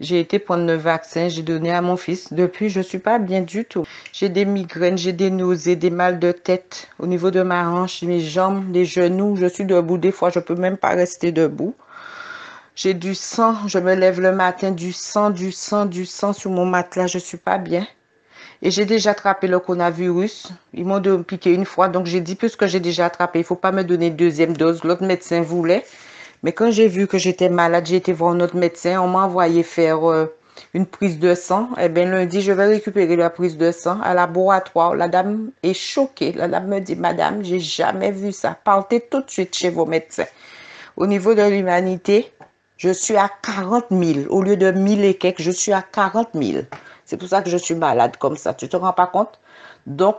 J'ai été prendre le vaccin, j'ai donné à mon fils. Depuis, je suis pas bien du tout. J'ai des migraines, j'ai des nausées, des mal de tête au niveau de ma hanche, mes jambes, les genoux. Je suis debout. Des fois, je peux même pas rester debout. J'ai du sang. Je me lève le matin, du sang, du sang, du sang sur mon matelas. Je suis pas bien. Et j'ai déjà attrapé le coronavirus. Ils m'ont piqué une fois, donc j'ai dit, puisque j'ai déjà attrapé, il faut pas me donner une deuxième dose. L'autre médecin voulait. Mais quand j'ai vu que j'étais malade, j'ai été voir un autre médecin. On m'a envoyé faire une prise de sang. Eh bien, lundi, je vais récupérer la prise de sang à laboratoire. La dame est choquée. La dame me dit, Madame, j'ai jamais vu ça. Partez tout de suite chez vos médecins. Au niveau de l'humanité, je suis à 40 000. Au lieu de 1000 et quelques, je suis à 40 000. C'est pour ça que je suis malade comme ça. Tu te rends pas compte? Donc,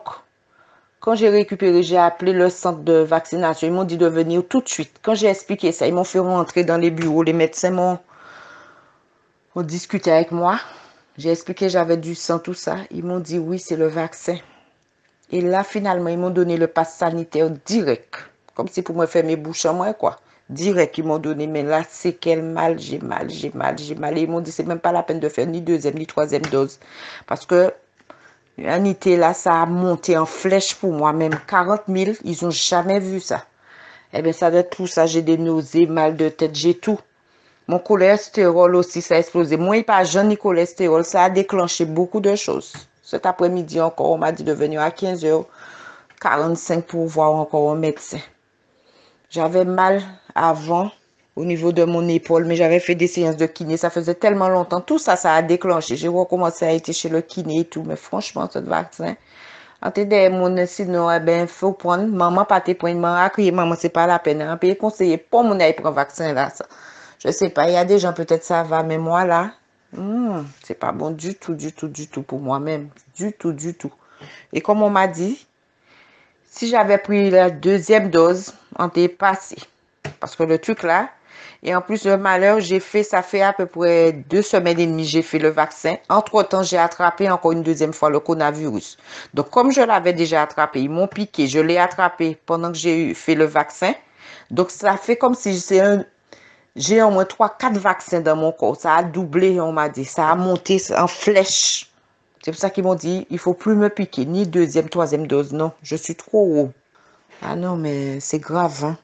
quand j'ai récupéré, j'ai appelé le centre de vaccination. Ils m'ont dit de venir tout de suite. Quand j'ai expliqué ça, ils m'ont fait rentrer dans les bureaux. Les médecins ont discuté avec moi. J'ai expliqué j'avais du sang, tout ça. Ils m'ont dit oui, c'est le vaccin. Et là, finalement, ils m'ont donné le pass sanitaire direct. Comme si pour me faire mes bouches en moi, quoi. Direct, ils m'ont donné. Mais là, c'est quel mal, j'ai mal, j'ai mal, j'ai mal. Et ils m'ont dit, c'est même pas la peine de faire ni deuxième, ni troisième dose. Parce que l'humanité, là, ça a monté en flèche pour moi. Même 40 000, ils ont jamais vu ça. Eh bien, ça doit être tout ça. J'ai des nausées, mal de tête, j'ai tout. Mon cholestérol aussi, ça a explosé. Moi, il n'y a pas jeune ni cholestérol. Ça a déclenché beaucoup de choses. Cet après-midi encore, on m'a dit de venir à 15h45 pour voir encore un médecin. J'avais mal avant au niveau de mon épaule, mais j'avais fait des séances de kiné. Ça faisait tellement longtemps. Tout ça, ça a déclenché. J'ai recommencé à être chez le kiné et tout. Mais franchement, ce vaccin, en te de mon sinon, eh ben, faut prendre. Maman, pas te prendre. Maman a crié, maman, c'est pas la peine. On peut conseiller pour mon aille prendre vaccin là. Ça. Je sais pas, il y a des gens, peut-être ça va, mais moi là, c'est pas bon du tout, du tout, du tout pour moi-même. Du tout, du tout. Et comme on m'a dit, si j'avais pris la deuxième dose, on t'est passé. Parce que le truc là, et en plus, le malheur, ça fait à peu près 2 semaines et demie, j'ai fait le vaccin. Entre-temps, j'ai attrapé encore une deuxième fois le coronavirus. Donc, comme je l'avais déjà attrapé, ils m'ont piqué, je l'ai attrapé pendant que j'ai fait le vaccin. Donc, ça fait comme si j'ai au moins 3, 4 vaccins dans mon corps. Ça a doublé, on m'a dit. Ça a monté en flèche. C'est pour ça qu'ils m'ont dit, il faut plus me piquer, ni deuxième, troisième dose. Non, je suis trop haut. Ah non, mais c'est grave, hein.